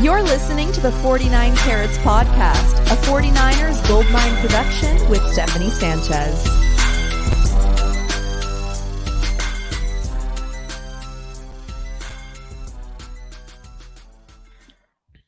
You're listening to the 49 Carats Podcast, a 49ers Goldmine production with Stephanie Sanchez.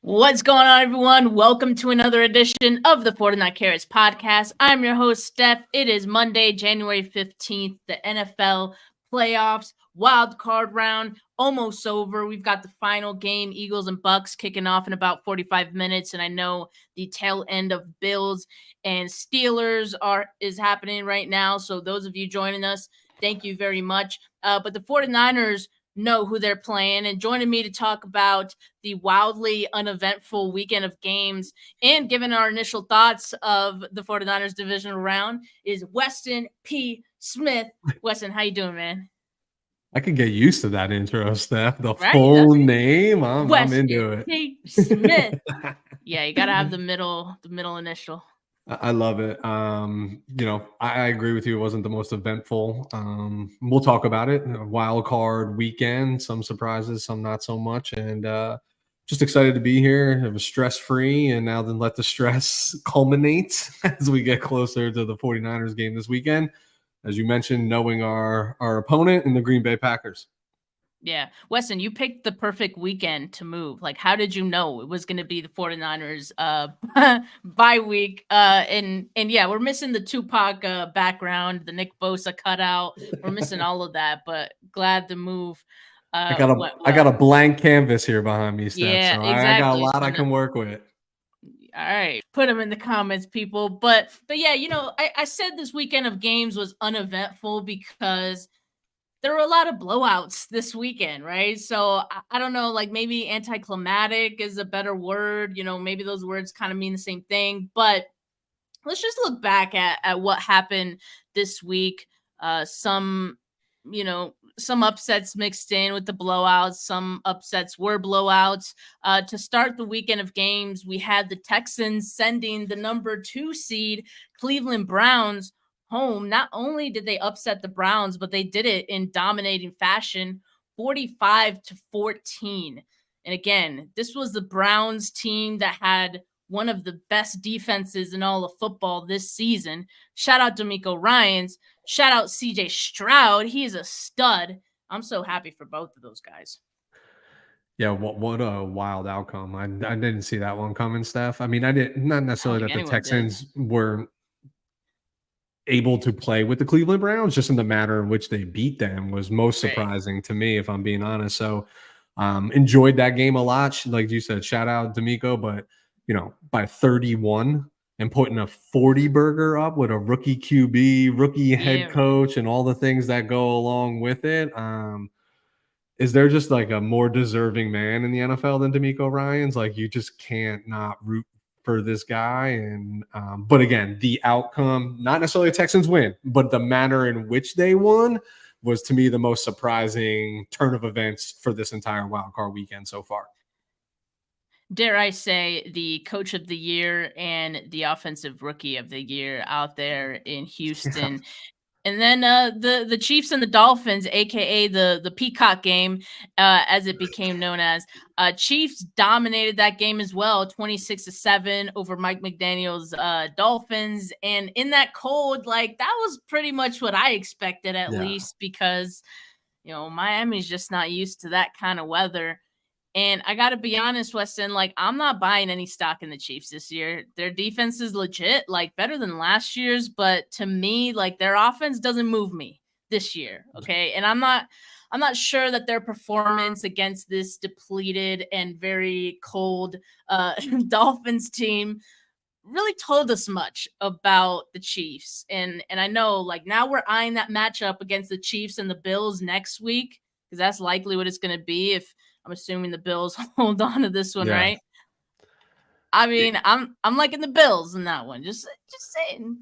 What's going on, everyone? Welcome to another edition of the 49 Carats Podcast. I'm your host, Steph. It is Monday, January 15th, the NFL playoffs, wild card round, almost over. We've got the final game, Eagles and Bucks, kicking off in about 45 minutes. And I know the tail end of Bills and Steelers is happening right now. So those of you joining us, thank you very much. But the 49ers know who they're playing, and joining me to talk about the wildly uneventful weekend of games and giving our initial thoughts of the 49ers divisional round is Weston P. Smith. Weston, how you doing, man? I could get used to that intro, Steph. The right? full name. I'm Weston into it. P. Smith. Yeah, you got to have the middle initial. I love it. I agree with you. It wasn't the most eventful. We'll talk about it. Wild card weekend, some surprises, some not so much. And just excited to be here. It was stress-free, and now then let the stress culminate as we get closer to the 49ers game this weekend. As you mentioned, knowing our opponent in the Green Bay Packers. Yeah. Weston, you picked the perfect weekend to move. Like, how did you know it was going to be the 49ers bye week? And yeah, we're missing the Tupac background, the Nick Bosa cutout. We're missing all of that, but glad to move. I got a blank canvas here behind me, Steph. Yeah, so exactly. I got a lot I can work with. All right. Put them in the comments, people. But yeah, I said this weekend of games was uneventful because there were a lot of blowouts this weekend, right? So I don't know, like maybe anticlimactic is a better word. Maybe those words kind of mean the same thing. But let's just look back at what happened this week. Some upsets mixed in with the blowouts. Some upsets were blowouts. To start the weekend of games, we had the Texans sending the number 2 seed Cleveland Browns home. Not only did they upset the Browns, but they did it in dominating fashion, 45-14. And again, this was the Browns team that had one of the best defenses in all of football this season. Shout out DeMeco Ryans. Shout out CJ Stroud. He is a stud. I'm so happy for both of those guys. Yeah, what a wild outcome. I didn't see that one coming, Steph. I mean, I didn't, not necessarily that the Texans were able to play with the Cleveland Browns, just in the manner in which they beat them was most surprising to me, if I'm being honest. So enjoyed that game a lot. Like you said, shout out DeMeco, but by 31 and putting a 40 burger up with a rookie QB, rookie head coach, and all the things that go along with it. Is there just like a more deserving man in the NFL than DeMeco Ryans? Like, you just can't not root for this guy. And but again, the outcome, not necessarily a Texans win, but the manner in which they won was, to me, the most surprising turn of events for this entire wild card weekend so far. Dare I say, the coach of the year and the offensive rookie of the year out there in Houston. And then the Chiefs and the Dolphins, a.k.a. the Peacock game, as it became known as. Chiefs dominated that game as well, 26-7 over Mike McDaniel's Dolphins. And in that cold, like, that was pretty much what I expected, at least, because, Miami's just not used to that kind of weather. And I got to be honest, Weston, like, I'm not buying any stock in the Chiefs this year. Their defense is legit, like, better than last year's. But to me, like, their offense doesn't move me this year. Okay. And I'm not sure that their performance against this depleted and very cold Dolphins team really told us much about the Chiefs. And I know, like, now we're eyeing that matchup against the Chiefs and the Bills next week, because that's likely what it's going to be if I'm assuming the Bills hold on to this one, right? I mean, I'm liking the Bills in that one. Just saying.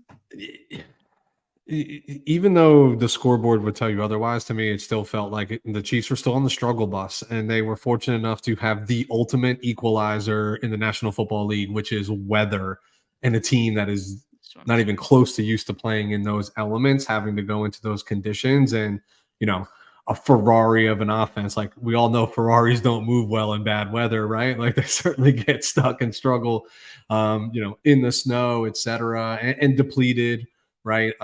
Even though the scoreboard would tell you otherwise, to me, it still felt like the Chiefs were still on the struggle bus, and they were fortunate enough to have the ultimate equalizer in the National Football League, which is weather, and a team that is not even close to used to playing in those elements, having to go into those conditions. And, a Ferrari of an offense. Like we all know Ferraris don't move well in bad weather, right? Like they certainly get stuck and struggle, in the snow, etc., and depleted, right?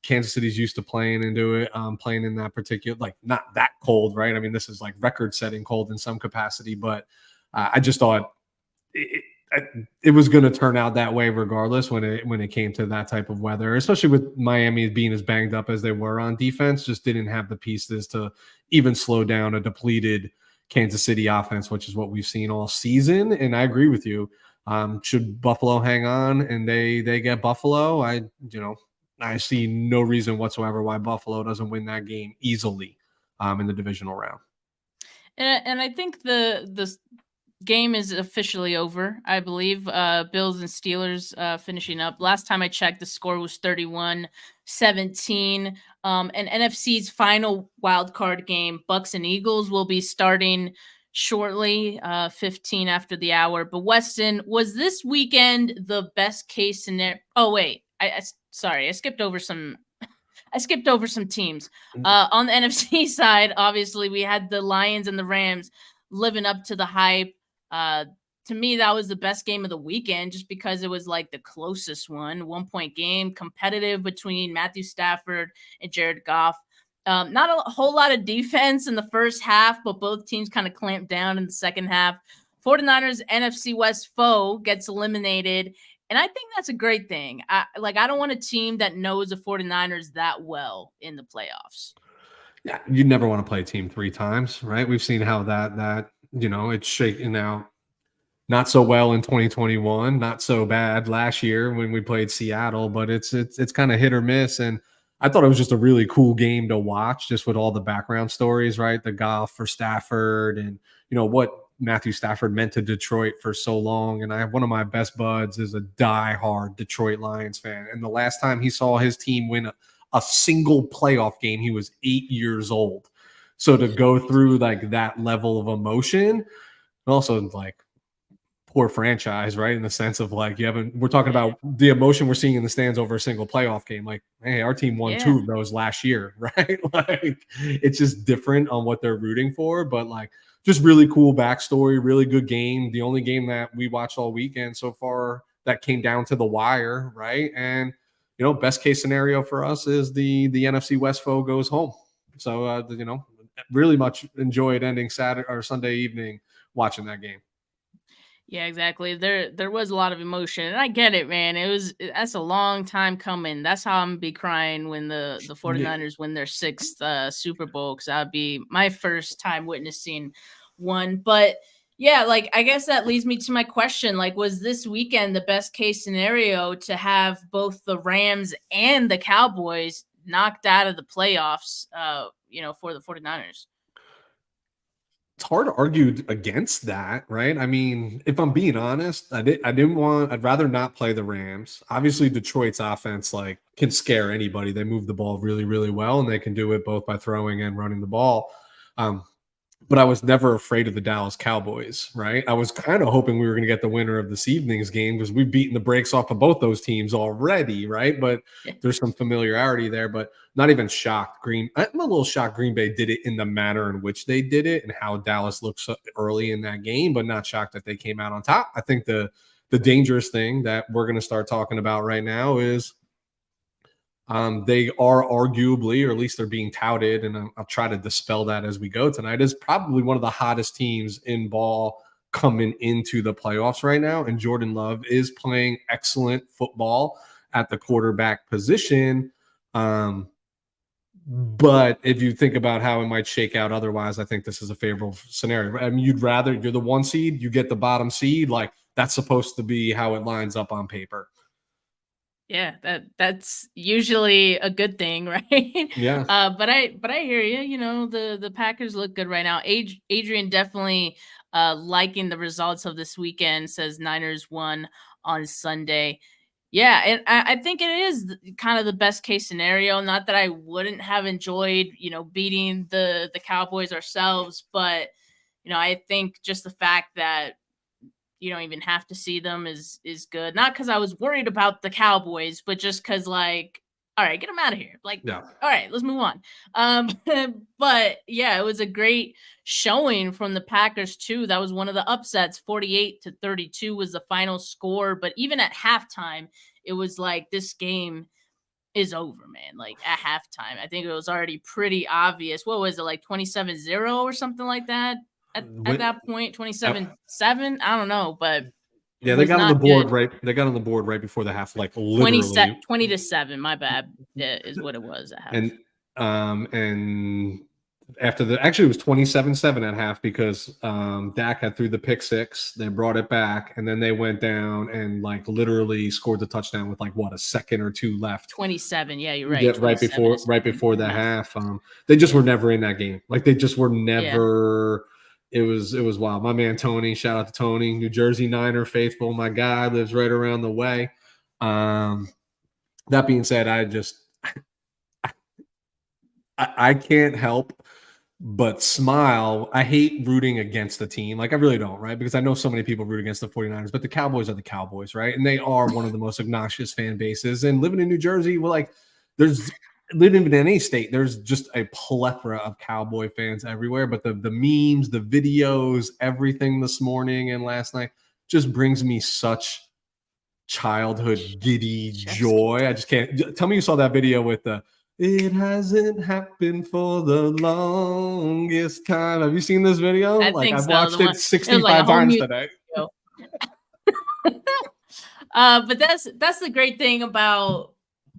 Kansas City's used to playing into it, playing in that particular, like not that cold, right? I mean, this is like record-setting cold in some capacity, but I just thought it was going to turn out that way regardless when it came to that type of weather, especially with Miami being as banged up as they were on defense, just didn't have the pieces to even slow down a depleted Kansas City offense, which is what we've seen all season. And I agree with you. Should Buffalo hang on and they get Buffalo, I see no reason whatsoever why Buffalo doesn't win that game easily in the divisional round. And I think the game is officially over, I believe. Bills and Steelers finishing up. Last time I checked, the score was 31-17. And NFC's final wild card game, Bucks and Eagles, will be starting shortly, 15 after the hour. But Weston, was this weekend the best case scenario? Oh, wait. Sorry, I skipped over some teams. On the NFC side, obviously, we had the Lions and the Rams living up to the hype. To me, that was the best game of the weekend just because it was like the closest one, 1-point game, competitive between Matthew Stafford and Jared Goff. Not a whole lot of defense in the first half, but both teams kind of clamped down in the second half. 49ers NFC West foe gets eliminated, and I think that's a great thing. I don't want a team that knows the 49ers that well in the playoffs. Yeah, you never want to play a team 3 times, right? We've seen how that it's shaking out. Not so well in 2021, not so bad last year when we played Seattle, but it's kind of hit or miss. And I thought it was just a really cool game to watch, just with all the background stories, right? The golf for Stafford and what Matthew Stafford meant to Detroit for so long. And I have one of my best buds is a diehard Detroit Lions fan. And the last time he saw his team win a single playoff game, he was 8 years old. So to go through like that level of emotion, and also like poor franchise, right? In the sense of like we're talking about the emotion we're seeing in the stands over a single playoff game. Like, hey, our team won 2 of those last year, right? Like it's just different on what they're rooting for, but like just really cool backstory, really good game. The only game that we watched all weekend so far that came down to the wire, right? And best case scenario for us is the NFC West foe goes home. So really much enjoyed ending Saturday or Sunday evening watching that game. Yeah, exactly. There was a lot of emotion, and I get it, man. That's a long time coming. That's how I'm gonna be crying when the 49ers win their 6th Super Bowl, because that would be my first time witnessing one. But yeah, like I guess that leads me to my question. Like, was this weekend the best case scenario to have both the Rams and the Cowboys knocked out of the playoffs, for the 49ers? It's hard to argue against that, right? I mean, if I'm being honest, I'd rather not play the Rams. Obviously, Detroit's offense can scare anybody. They move the ball really, really well, and they can do it both by throwing and running the ball. But I was never afraid of the Dallas Cowboys, right? I was kind of hoping we were going to get the winner of this evening's game because we've beaten the brakes off of both those teams already, right? But there's some familiarity there, but not even shocked. I'm a little shocked Green Bay did it in the manner in which they did it and how Dallas looked so early in that game, but not shocked that they came out on top. I think the dangerous thing that we're going to start talking about right now is they are arguably, or at least they're being touted, and I'll try to dispel that as we go tonight, is probably one of the hottest teams in ball coming into the playoffs right now. And Jordan Love is playing excellent football at the quarterback position. But if you think about how it might shake out otherwise, I think this is a favorable scenario. I mean, you're the 1 seed, you get the bottom seed. Like that's supposed to be how it lines up on paper. Yeah, that's usually a good thing, right? Yeah. But I hear you. The Packers look good right now. Adrian definitely liking the results of this weekend. Says Niners won on Sunday. Yeah, and I think it is kind of the best case scenario. Not that I wouldn't have enjoyed, beating the Cowboys ourselves, but I think just the fact that you don't even have to see them is good. Not because I was worried about the Cowboys, but just because I all right, get him out of here. Like, yeah. All right, let's move on. But yeah, it was a great showing from the Packers too. That was one of the upsets. 48-32 was the final score. But even at halftime, it was like this game is over, man. Like at halftime, I think it was already pretty obvious. What was it, like 27-0 or something like that? At that point, 27-7. I don't know, but yeah, they was got on the not board good. right. They got on the board right before the half, like literally 20-7. My bad, is what it was at half. And after actually it was 27-7 at half because Dak had threw the pick six, they brought it back, and then they went down and like literally scored the touchdown with like what, a second or two left. 27, yeah, you're right. Yeah, right before the half. They just were never in that game. Like they just were never. Yeah. It was wild. My man Tony, shout out to Tony, New Jersey Niner faithful. My guy lives right around the way. That being said, I can't help but smile. I hate rooting against the team. Like I really don't, right? Because I know so many people root against the 49ers, but the Cowboys are the Cowboys, right? And they are one of the most obnoxious fan bases. And living in New Jersey, well, like living in any state, there's just a plethora of Cowboy fans everywhere. But the memes, the videos, everything this morning and last night just brings me such childhood giddy joy. I just can't. Tell me you saw that video with the "It hasn't happened for the longest time." Have you seen this video? I've watched it 65 times today. But that's the great thing about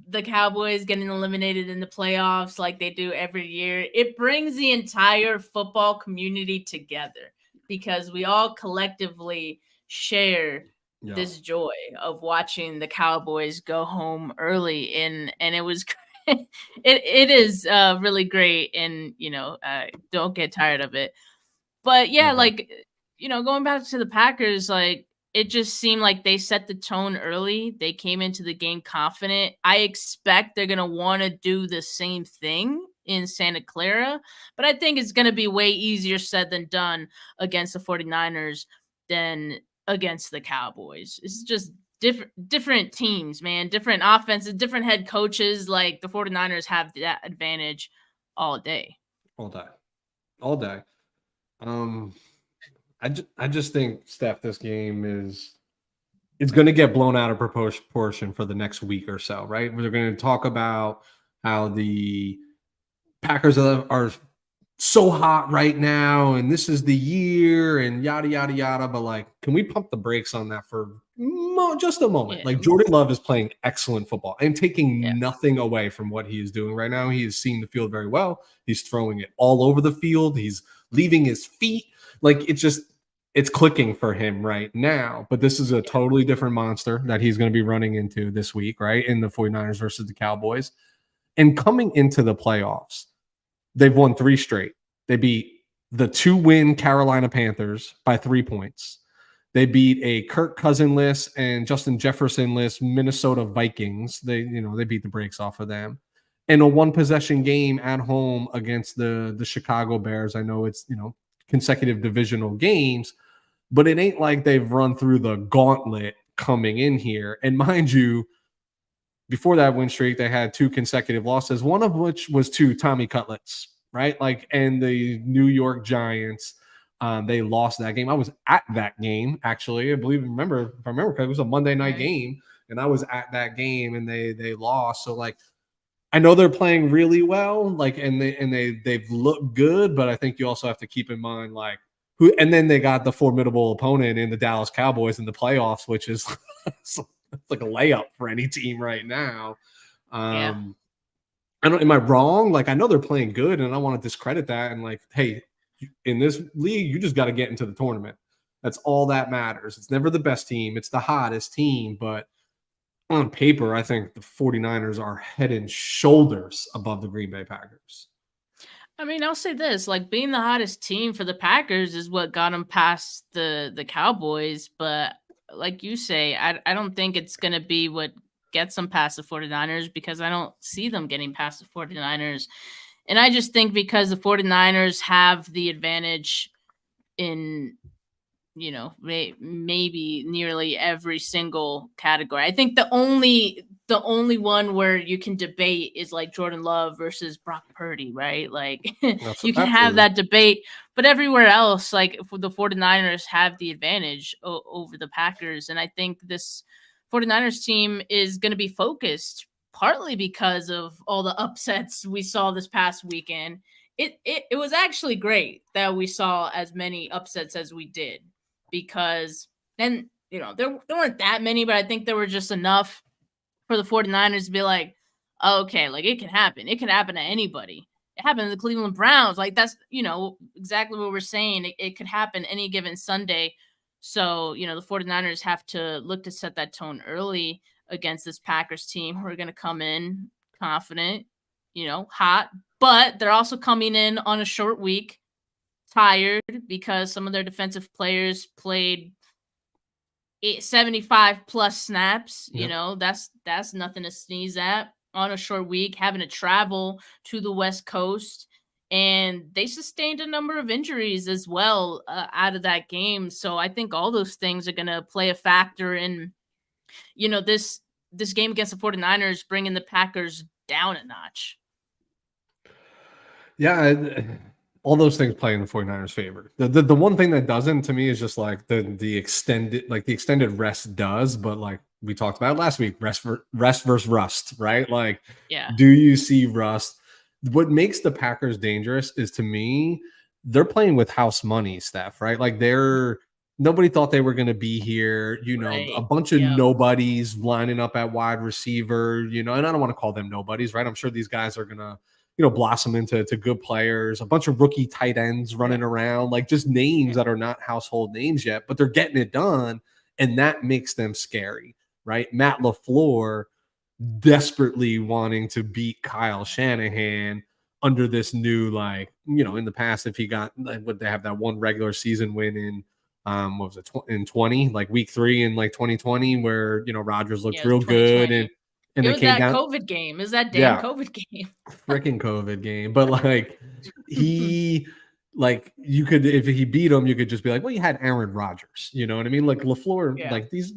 the Cowboys getting eliminated in the playoffs like they do every year. It brings the entire football community together because we all collectively share this joy of watching the Cowboys go home early, and it was it is really great, and don't get tired of it. But yeah, like going back to the Packers, like it just seemed like they set the tone early. They came into the game confident. I expect they're going to want to do the same thing in Santa Clara, but I think it's going to be way easier said than done against the 49ers than against the Cowboys. It's just different teams, man, different offenses, different head coaches. Like the 49ers have that advantage all day. All day. I just think, Steph, this game it's going to get blown out of proportion for the next week or so, right? We're going to talk about how the Packers are so hot right now, and this is the year, and yada, yada, yada. But, like, can we pump the brakes on that for just a moment? Yeah. Like, Jordan Love is playing excellent football and taking nothing away from what he is doing right now. He is seeing the field very well. He's throwing it all over the field. He's leaving his feet. Like, it's clicking for him right now. But this is a totally different monster that he's going to be running into this week, right, in the 49ers versus the Cowboys. And coming into the playoffs, they've won 3 straight. They beat the 2-win Carolina Panthers by 3 points. They beat a Kirk Cousinless and Justin Jefferson-less Minnesota Vikings. They beat the brakes off of them. And a 1-possession game at home against the Chicago Bears. I know it's, consecutive divisional games, but it ain't like they've run through the gauntlet coming in here. And mind you, before that win streak, they had 2 consecutive losses, one of which was to Tommy Cutlets, right? Like, and the New York Giants, they lost that game. I was at that game, actually. If I remember, it was a Monday night game, and I was at that game, and they lost. So, like, I know they're playing really well, like, and they've looked good, but I think you also have to keep in mind, like, who. And then they got the formidable opponent in the Dallas Cowboys in the playoffs, which is it's like a layup for any team right now. Am I wrong? Like, I know they're playing good, and I don't want to discredit that. And like, hey, in this league, you just got to get into the tournament. That's all that matters. It's never the best team; it's the hottest team, but on paper, I think the 49ers are head and shoulders above the Green Bay Packers. I mean, I'll say this, like, being the hottest team for the Packers is what got them past the Cowboys. But like you say, I don't think it's going to be what gets them past the 49ers, because I don't see them getting past the 49ers. And I just think because the 49ers have the advantage in maybe nearly every single category. I think the only the only one where you can debate is like Jordan Love versus Brock Purdy, right? Like you can have that debate, but everywhere else, like the 49ers have the advantage over the Packers. And I think this 49ers team is going to be focused partly because of all the upsets we saw this past weekend. It was actually great that we saw as many upsets as we did, because then, there weren't that many, but I think there were just enough for the 49ers to be like, okay, like it can happen. It can happen to anybody. It happened to the Cleveland Browns. Like that's, exactly what we're saying. It could happen any given Sunday. So, the 49ers have to look to set that tone early against this Packers team who are going to come in confident, hot, but they're also coming in on a short week, tired because some of their defensive players played 75 plus snaps. Yep. That's nothing to sneeze at on a short week, having to travel to the West Coast. And they sustained a number of injuries as well out of that game. So I think all those things are going to play a factor in, this game against the 49ers, bringing the Packers down a notch. Yeah, all those things play in the 49ers' favor. The one thing that doesn't, to me, is just like the extended rest does, but like we talked about last week, rest versus rust, right? Like, yeah. Do you see rust? What makes the Packers dangerous is, to me, they're playing with house money, Steph, right? Like nobody thought they were going to be here, right. A bunch of nobodies lining up at wide receiver, and I don't want to call them nobodies, right? I'm sure these guys are going to, blossom into good players, a bunch of rookie tight ends running around, like just names that are not household names yet, but they're getting it done. And that makes them scary, right? Matt LaFleur desperately wanting to beat Kyle Shanahan under this new, like, in the past, if he got, would they have that one regular season win in, what was it, in 20, like week 3 in like 2020, where, Rodgers looked real good. And it they was came that down. COVID game. It was that damn COVID game. Freaking COVID game. But like you could, if he beat him, you could just be like, well, you had Aaron Rodgers, you know what I mean? Like LaFleur, like these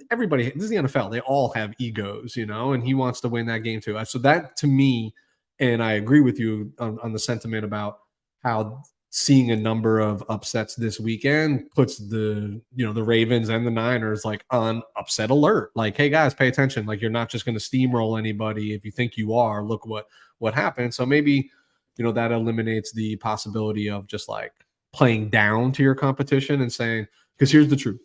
everybody, this is the NFL. They all have egos, and he wants to win that game too. So that, to me, and I agree with you on the sentiment about how seeing a number of upsets this weekend puts the Ravens and the Niners like on upset alert. Like, hey guys, pay attention. Like, you're not just going to steamroll anybody. If you think you are, look what happened. So maybe, that eliminates the possibility of just like playing down to your competition and saying, because here's the truth.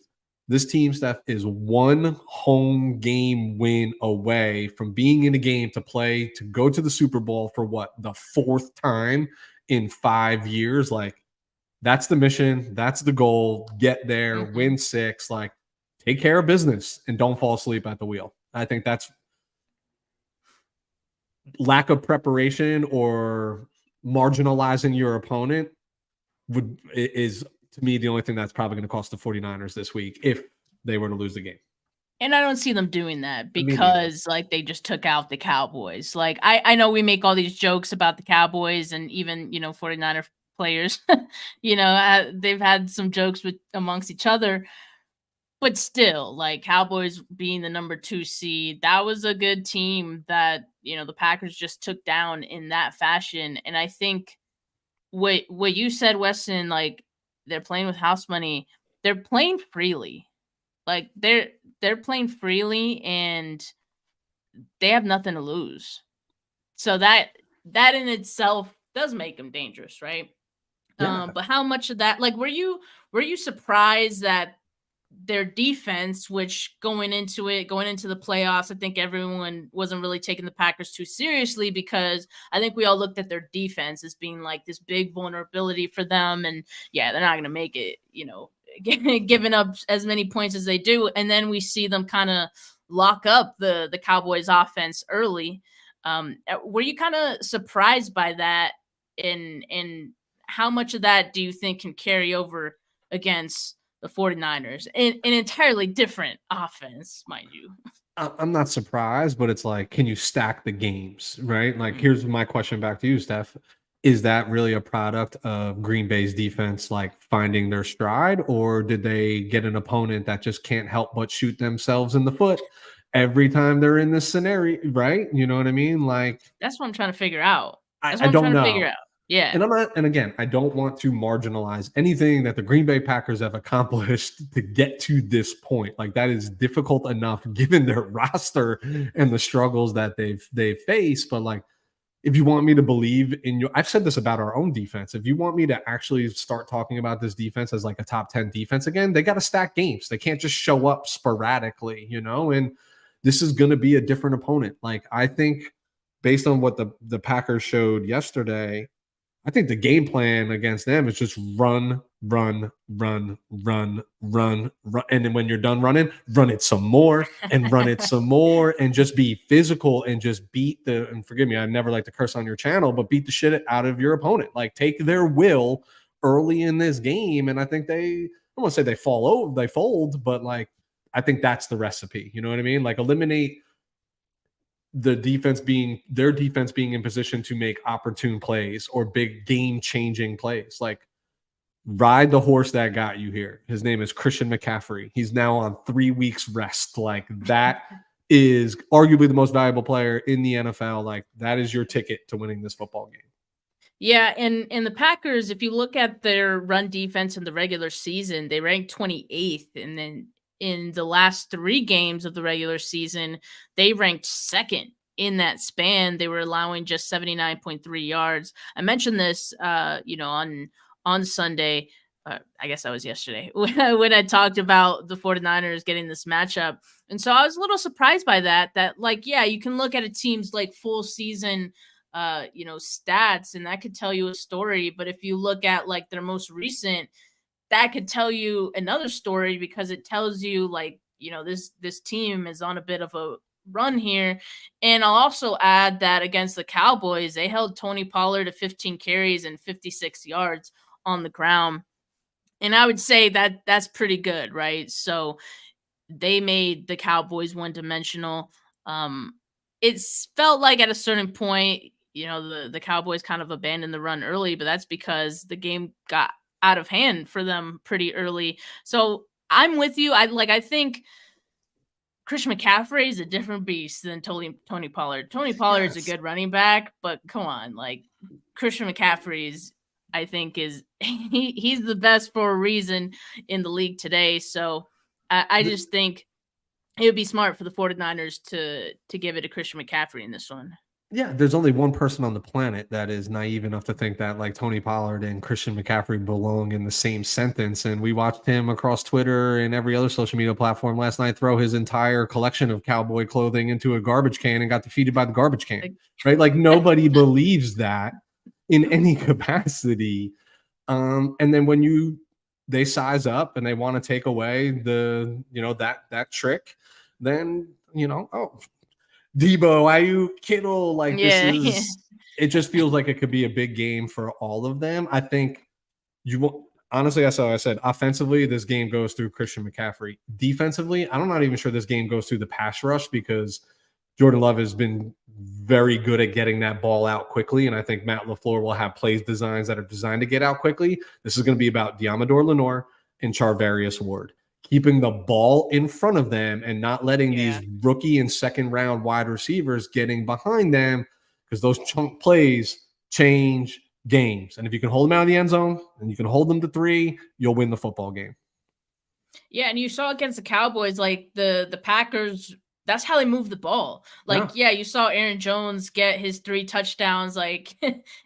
This team, Steph, is one home game win away from being in a game to go to the Super Bowl for the 4th time in 5 years. Like, that's the mission. That's the goal. Get there, win 6, like take care of business and don't fall asleep at the wheel. I think that's lack of preparation or marginalizing your opponent is to me the only thing that's probably going to cost the 49ers this week if they were to lose the game. And I don't see them doing that because like they just took out the Cowboys. Like I know we make all these jokes about the Cowboys and even, 49er players, they've had some jokes amongst each other, but still, like Cowboys being the number 2 seed, that was a good team that, the Packers just took down in that fashion. And I think what you said, Weston, like they're playing with house money, they're playing freely. Like they're playing freely and they have nothing to lose. So that in itself does make them dangerous, right? Yeah. But how much of that, like, were you surprised that their defense, which going into the playoffs, I think everyone wasn't really taking the Packers too seriously because I think we all looked at their defense as being like this big vulnerability for them. And yeah, they're not going to make it, giving up as many points as they do. And then we see them kind of lock up the Cowboys offense early. Were you kind of surprised by that? And how much of that do you think can carry over against the 49ers? An entirely different offense, mind you. I'm not surprised, but it's like, can you stack the games, right? Like, here's my question back to you, Steph. Is that really a product of Green Bay's defense, like finding their stride, or did they get an opponent that just can't help but shoot themselves in the foot every time they're in this scenario, right? You know what I mean? Like, that's what I'm trying to figure out. I don't know. Yeah. And again, I don't want to marginalize anything that the Green Bay Packers have accomplished to get to this point. Like, that is difficult enough given their roster and the struggles that they've faced. But like, if you want me to believe in you, I've said this about our own defense. If you want me to actually start talking about this defense as like a top 10 defense again, they got to stack games. They can't just show up sporadically, and this is going to be a different opponent. Like, I think based on what the Packers showed yesterday, I think the game plan against them is just run. And then when you're done running, run it some more and run it some more and just be physical and just and forgive me, I never like to curse on your channel, but beat the shit out of your opponent. Like, take their will early in this game. And I think I don't want to say they fold, but like, I think that's the recipe. You know what I mean? Like, eliminate their defense being in position to make opportune plays or big game-changing plays. Like, ride the horse that got you here. His name is Christian McCaffrey. He's now on 3 weeks rest. Like, that is arguably the most valuable player in the NFL. Like, that is your ticket to winning this football game. Yeah, and the Packers, if you look at their run defense in the regular season, they ranked 28th, and then in the last 3 games of the regular season, they ranked 2nd in that span. They were allowing just 79.3 yards. I mentioned this, on Sunday. I guess that was yesterday when I talked about the 49ers getting this matchup. And so I was a little surprised by that, like, yeah, you can look at a team's like full season stats, and that could tell you a story. But if you look at like their most recent, that could tell you another story, because it tells you like, this team is on a bit of a run here. And I'll also add that against the Cowboys, they held Tony Pollard to 15 carries and 56 yards on the ground. And I would say that that's pretty good, right? So they made the Cowboys one-dimensional. It's felt like at a certain point, the Cowboys kind of abandoned the run early, but that's because the game got out of hand for them pretty early. So I'm with you. I think Christian McCaffrey is a different beast than Tony Pollard. Tony Pollard is a good running back, but come on, like, Christian McCaffrey he's the best for a reason in the league today. So I just think it would be smart for the 49ers to give it to Christian McCaffrey in this one. Yeah, there's only one person on the planet that is naive enough to think that like Tony Pollard and Christian McCaffrey belong in the same sentence. And we watched him across Twitter and every other social media platform last night throw his entire collection of cowboy clothing into a garbage can and got defeated by the garbage can, right? Like, nobody believes that in any capacity. And then when they size up and they want to take away that trick, then, Debo, Ayuk, Kittle, like, it just feels like it could be a big game for all of them. I think honestly, that's how I said, offensively, this game goes through Christian McCaffrey. Defensively, I'm not even sure this game goes through the pass rush, because Jordan Love has been very good at getting that ball out quickly. And I think Matt LaFleur will have plays designs that are designed to get out quickly. This is going to be about Diamador Lenore and Charvarius Ward, keeping the ball in front of them and not letting these rookie and second round wide receivers getting behind them, because those chunk plays change games. And if you can hold them out of the end zone and you can hold them to 3, you'll win the football game. Yeah, and you saw against the Cowboys, like the Packers, that's how they move the ball. Like, you saw Aaron Jones get his 3 touchdowns, like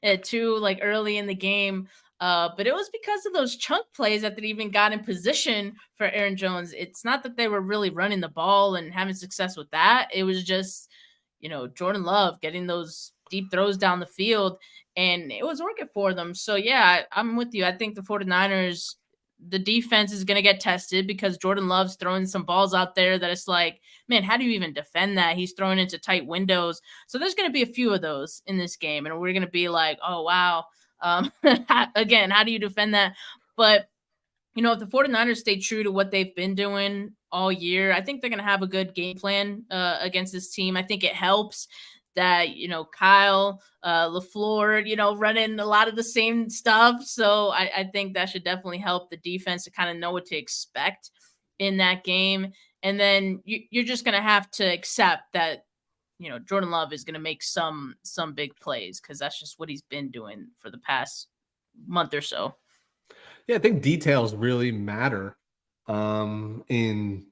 at 2, like early in the game. But it was because of those chunk plays that they even got in position for Aaron Jones. It's not that they were really running the ball and having success with that. It was just, Jordan Love getting those deep throws down the field, and it was working for them. So, yeah, I'm with you. I think the 49ers, the defense is going to get tested, because Jordan Love's throwing some balls out there that it's like, man, how do you even defend that? He's throwing into tight windows. So there's going to be a few of those in this game, and we're going to be like, oh, wow. Again, how do you defend that? But, if the 49ers stay true to what they've been doing all year, I think they're going to have a good game plan against this team. I think it helps that, Kyle LaFleur, running a lot of the same stuff. So I think that should definitely help the defense to kind of know what to expect in that game. And then you're just going to have to accept that, Jordan Love is going to make some big plays because that's just what he's been doing for the past month or so. Yeah, I think details really matter in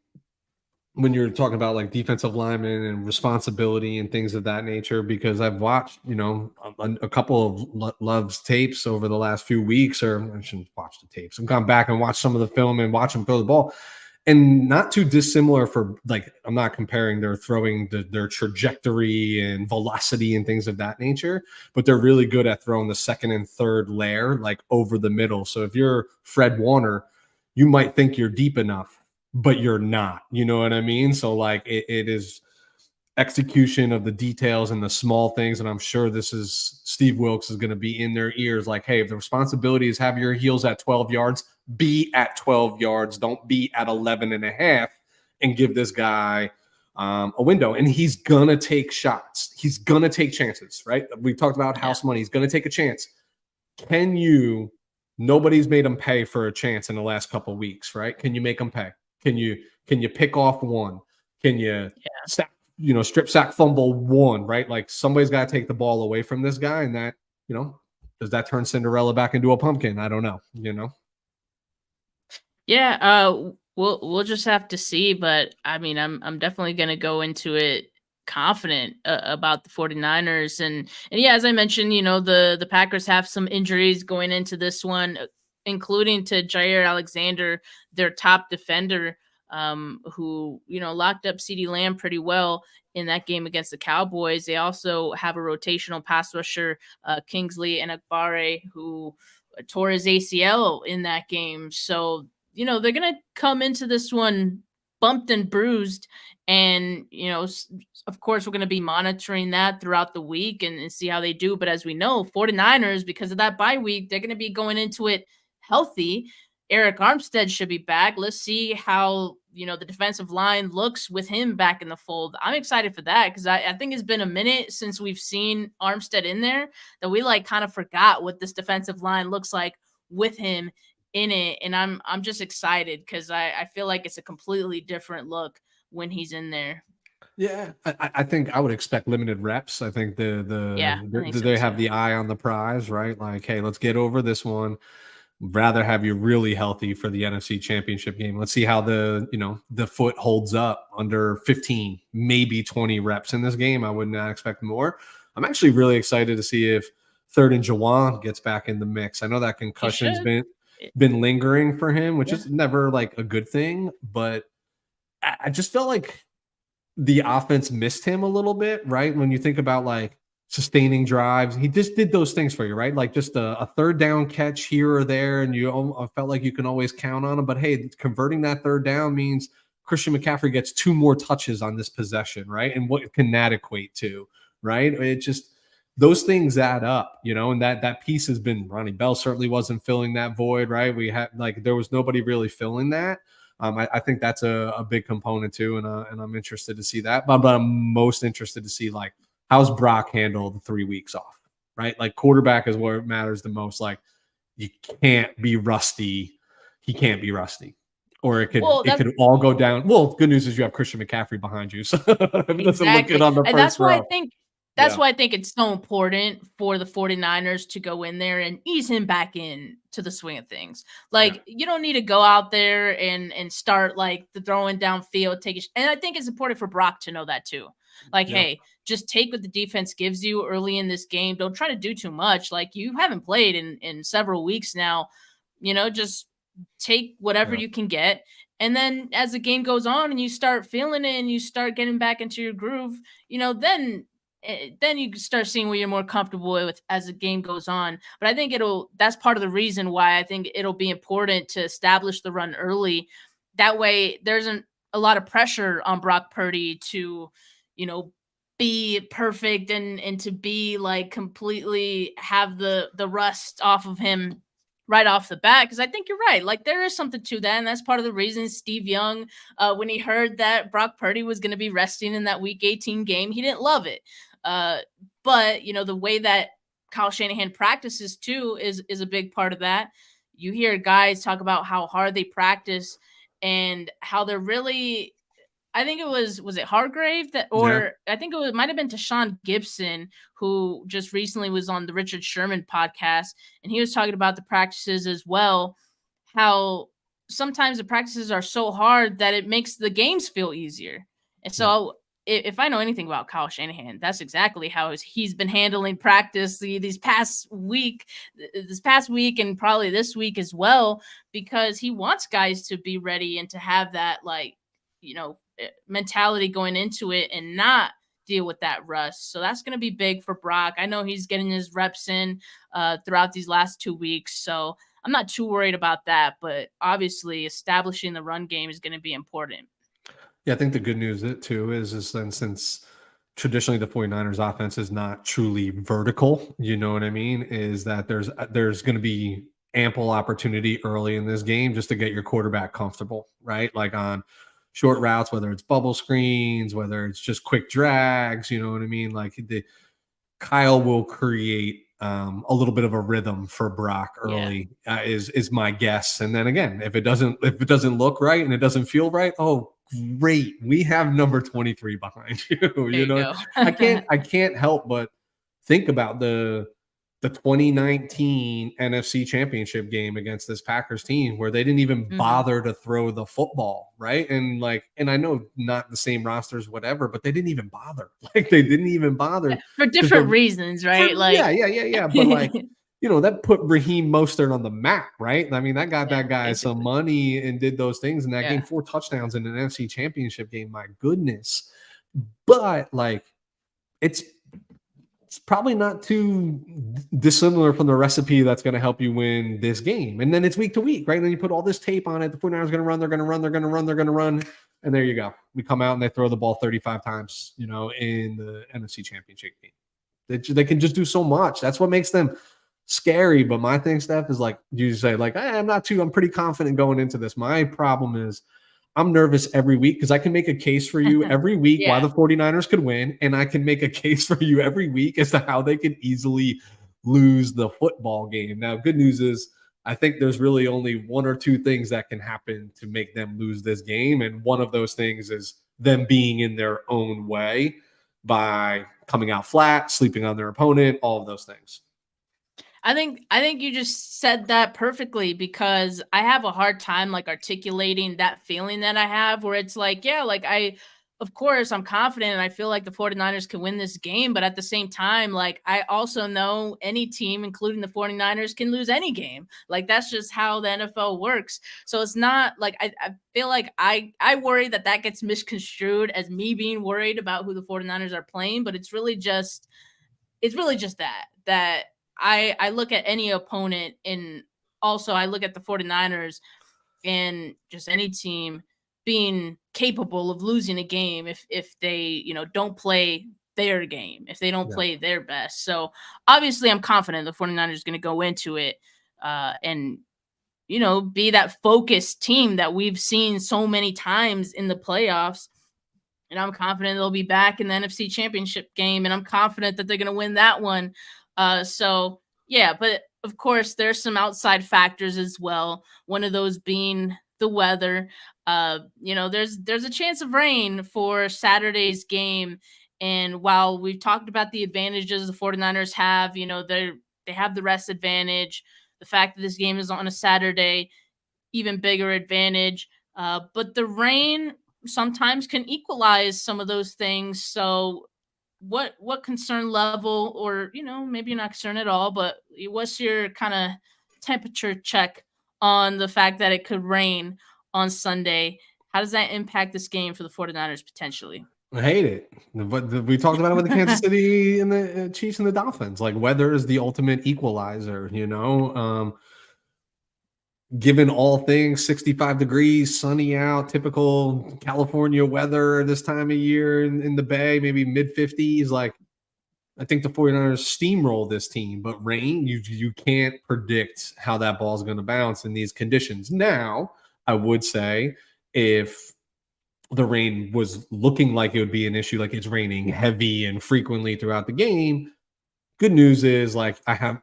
when you're talking about like defensive linemen and responsibility and things of that nature, because I've watched, a couple of Love's tapes over the last few weeks, or I shouldn't watch the tapes. I've gone back and watched some of the film and watch him throw the ball, and not too dissimilar for like, I'm not comparing their throwing, their trajectory and velocity and things of that nature, but they're really good at throwing the second and third layer, like over the middle. So if you're Fred Warner, you might think you're deep enough, but you're not, you know what I mean? So like it is execution of the details and the small things. And I'm sure this is Steve Wilks is going to be in their ears. Like, hey, if the responsibility is have your heels at 12 yards, be at 12 yards. Don't be at 11 and a half and give this guy a window. And he's going to take shots. He's going to take chances, right? We talked about house money. He's going to take a chance. Nobody's made him pay for a chance in the last couple of weeks, right? Can you make him pay? Can you pick off one? Can you strip sack fumble one, right? Like somebody's got to take the ball away from this guy, and that, does that turn Cinderella back into a pumpkin? I don't know, Yeah, we'll just have to see, but I mean, I'm definitely going to go into it confident about the 49ers, and yeah, as I mentioned, the Packers have some injuries going into this one, including to Jair Alexander, their top defender, who locked up CeeDee Lamb pretty well in that game against the Cowboys. They also have a rotational pass rusher, Kingsley Enagbare, who tore his ACL in that game. So they're gonna come into this one bumped and bruised, and of course we're going to be monitoring that throughout the week and see how they do. But as we know, 49ers, because of that bye week, they're going to be going into it healthy. Eric Armstead should be back. Let's see how the defensive line looks with him back in the fold. I'm excited for that because I think it's been a minute since we've seen Armstead in there, that we kind of forgot what this defensive line looks like with him in it. And I'm just excited because I feel like it's a completely different look when he's in there. Yeah, I think I would expect limited reps. I think they have the eye on the prize, right? Like, hey, let's get over this one. Rather have you really healthy for the NFC Championship game. Let's see how the foot holds up under 15, maybe 20 reps in this game. I would not expect more. I'm actually really excited to see if third and Juwan gets back in the mix. I know that concussion's been lingering for him, which is never like a good thing, but I just felt like the offense missed him a little bit, right? When you think about like sustaining drives, he just did those things for you, right? Like just a third down catch here or there, and you felt like you can always count on him. But hey, converting that third down means Christian McCaffrey gets 2 more touches on this possession, right? And what can that equate to, right? It just, those things add up, and that piece has been, Ronnie Bell certainly wasn't filling that void, right? We had there was nobody really filling that. I think that's a big component too, and I'm interested to see that. But I'm most interested to see like how's Brock handle the 3 weeks off, right? Like quarterback is where it matters the most. Like you can't be rusty. He can't be rusty, or it could all go down. Well, good news is you have Christian McCaffrey behind you, so it doesn't look good on the first that's why row. That's why I think it's so important for the 49ers to go in there and ease him back in to the swing of things. Like, you don't need to go out there and start like the throwing downfield, and I think it's important for Brock to know that too. Like, hey, just take what the defense gives you early in this game. Don't try to do too much. Like, you haven't played in several weeks now. Just take whatever you can get. And then as the game goes on and you start feeling it and you start getting back into your groove, then you start seeing what you're more comfortable with as the game goes on. But I think that's part of the reason why I think it'll be important to establish the run early. That way there isn't a lot of pressure on Brock Purdy to, be perfect and to be like completely have the rust off of him right off the bat. Because I think you're right. Like there is something to that. And that's part of the reason Steve Young, when he heard that Brock Purdy was going to be resting in that Week 18 game, he didn't love it. But the way that Kyle Shanahan practices too is a big part of that. You hear guys talk about how hard they practice and how they're really I think it was it Hargrave that, or I think it might have been Tashawn Gibson, who just recently was on the Richard Sherman podcast, and he was talking about the practices as well, how sometimes the practices are so hard that it makes the games feel easier. And so if I know anything about Kyle Shanahan, that's exactly how he's been handling practice this past week and probably this week as well, because he wants guys to be ready and to have that, like, mentality going into it and not deal with that rust. So that's going to be big for Brock. I know he's getting his reps in throughout these last 2 weeks, so I'm not too worried about that, but obviously establishing the run game is going to be important. Yeah, I think the good news too is then, since traditionally the 49ers offense is not truly vertical, you know what I mean, is that there's going to be ample opportunity early in this game just to get your quarterback comfortable, right? Like on short routes, whether it's bubble screens, whether it's just quick drags, you know what I mean? Like Kyle will create a little bit of a rhythm for Brock early, is my guess. And then again, if it doesn't look right and it doesn't feel right, oh great, we have number 23 behind you. You know, I can't help but think about the 2019 NFC Championship game against this Packers team, where they didn't even bother to throw the football, right? And I know not the same rosters, whatever, but they didn't even bother. Like, they didn't even bother for different reasons, right? Yeah. But like, that put Raheem Mostert on the map, right? I mean, that got that guy some money and did those things in that game. 4 touchdowns in an NFC Championship game. My goodness. But like, it's probably not too dissimilar from the recipe that's going to help you win this game. And then it's week to week, right? And then you put all this tape on it. The 49ers are going to run, they're going to run. And there you go. We come out and they throw the ball 35 times, in the NFC Championship game. They can just do so much. That's what makes them scary. But my thing, Steph, is like you say, like, I'm pretty confident going into this. My problem is I'm nervous every week because I can make a case for you every week why the 49ers could win, and I can make a case for you every week as to how they could easily lose the football game. Now, good news is I think there's really only 1 or 2 things that can happen to make them lose this game, and one of those things is them being in their own way by coming out flat, sleeping on their opponent, all of those things. I think you just said that perfectly, because I have a hard time like articulating that feeling that I have, where it's like, of course I'm confident and I feel like the 49ers can win this game. But at the same time, like, I also know any team, including the 49ers, can lose any game. Like, that's just how the NFL works. So it's not like, I feel like I worry that gets misconstrued as me being worried about who the 49ers are playing. But it's really just that I look at any opponent, and also I look at the 49ers and just any team being capable of losing a game if they, don't play their game, if they don't play their best. So obviously I'm confident the 49ers is going to go into it and, be that focused team that we've seen so many times in the playoffs. And I'm confident they'll be back in the NFC Championship game, and I'm confident that they're going to win that one. So yeah, but of course there's some outside factors as well. One of those being the weather. There's a chance of rain for Saturday's game. And while we've talked about the advantages the 49ers have, they have the rest advantage. The fact that this game is on a Saturday, even bigger advantage. But the rain sometimes can equalize some of those things. So what concern level, or maybe you're not concerned at all, but what's your kind of temperature check on the fact that it could rain on Sunday? How does that impact this game for the 49ers potentially? I hate it, but we talked about it with the Kansas City and the Chiefs and the Dolphins. Like, weather is the ultimate equalizer, given all things 65 degrees, sunny out, typical California weather this time of year in the Bay, maybe mid-50s. Like, I think the 49ers steamroll this team, but rain, you can't predict how that ball is going to bounce in these conditions. Now, I would say if the rain was looking like it would be an issue, like it's raining heavy and frequently throughout the game, good news is, like, I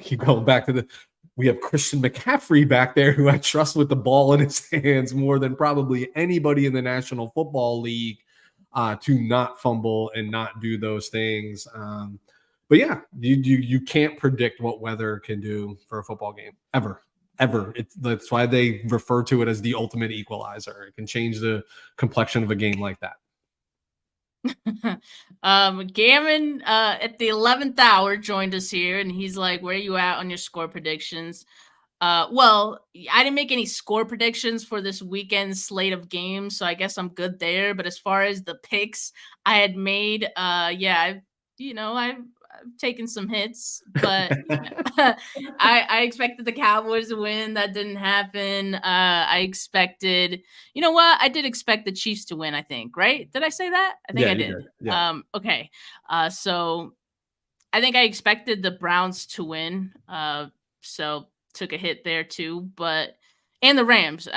keep going back to we have Christian McCaffrey back there, who I trust with the ball in his hands more than probably anybody in the National Football League, to not fumble and not do those things. But yeah, you can't predict what weather can do for a football game ever. That's why they refer to it as the ultimate equalizer. It can change the complexion of a game like that. Gammon at the 11th hour joined us here, and he's like, where are you at on your score predictions? Well, I didn't make any score predictions for this weekend's slate of games, so I guess I'm good there. But as far as the picks I had made, I've taken some hits, but I expected the Cowboys to win. That didn't happen. I expected, I did expect the Chiefs to win, I think, right? Did I say that? I think I did. Yeah. Okay. So I think I expected the Browns to win. So took a hit there too, and the Rams.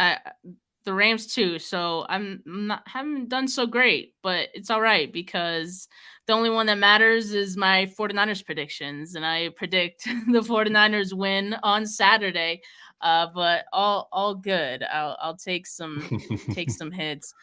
The Rams too. So haven't done so great, but it's all right because the only one that matters is my 49ers predictions, and I predict the 49ers win on Saturday. But all good. I'll take some hits.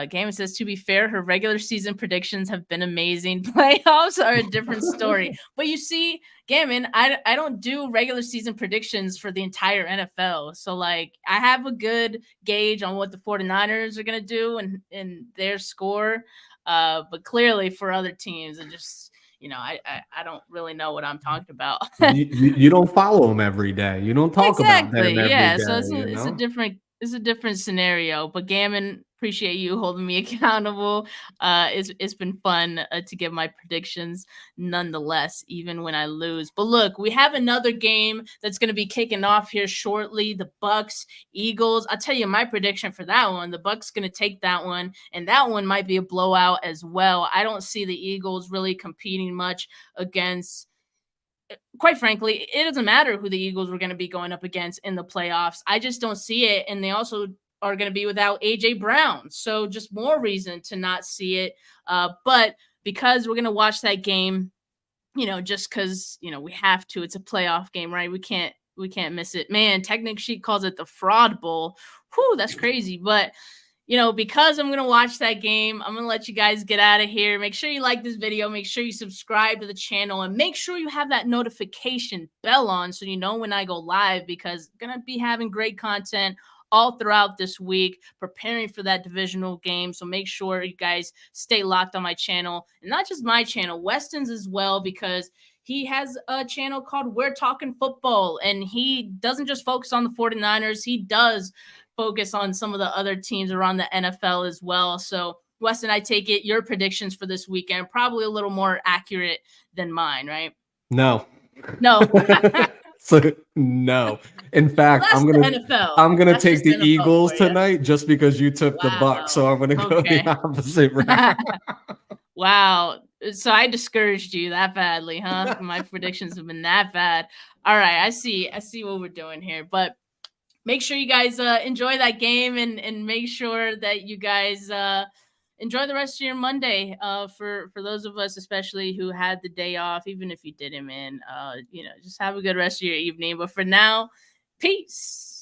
Gammon says, to be fair, her regular season predictions have been amazing. Playoffs are a different story. But you see, Gammon, I don't do regular season predictions for the entire NFL. So I have a good gauge on what the 49ers are gonna do and their score. But clearly for other teams, it just I don't really know what I'm talking about. you don't follow them every day. You don't talk about them every day. So it's a different scenario. But Gammon, appreciate you holding me accountable. It's been fun to give my predictions nonetheless, even when I lose. But look, we have another game that's going to be kicking off here shortly. The Bucks, Eagles. I'll tell you my prediction for that one. The Bucks going to take that one, and that one might be a blowout as well. I don't see the Eagles really competing much against. Quite frankly, it doesn't matter who the Eagles were going to be going up against in the playoffs. I just don't see it. And they also are going to be without AJ Brown. So just more reason to not see it. But because we're going to watch that game, just because, we have to, it's a playoff game, right? We can't miss it. Man, Technic Sheet calls it the Fraud Bowl. Whew, that's crazy. But because I'm going to watch that game, I'm going to let you guys get out of here. Make sure you like this video. Make sure you subscribe to the channel, and make sure you have that notification bell on so you know when I go live, because I'm going to be having great content all throughout this week, preparing for that divisional game. So make sure you guys stay locked on my channel, and not just my channel, Weston's as well, because he has a channel called We're Talking Football, and he doesn't just focus on the 49ers. He does focus on some of the other teams around the NFL as well. So, Weston, I take it your predictions for this weekend probably a little more accurate than mine, right? No. So no. In fact, I'm gonna take the Eagles tonight just because you took the Bucks. So I'm gonna go the opposite route. Wow. So I discouraged you that badly, huh? My predictions have been that bad. All right, I see what we're doing here, but make sure you guys enjoy that game, and make sure that you guys enjoy the rest of your Monday. For those of us, especially who had the day off, even if you didn't, man, just have a good rest of your evening. But for now, peace.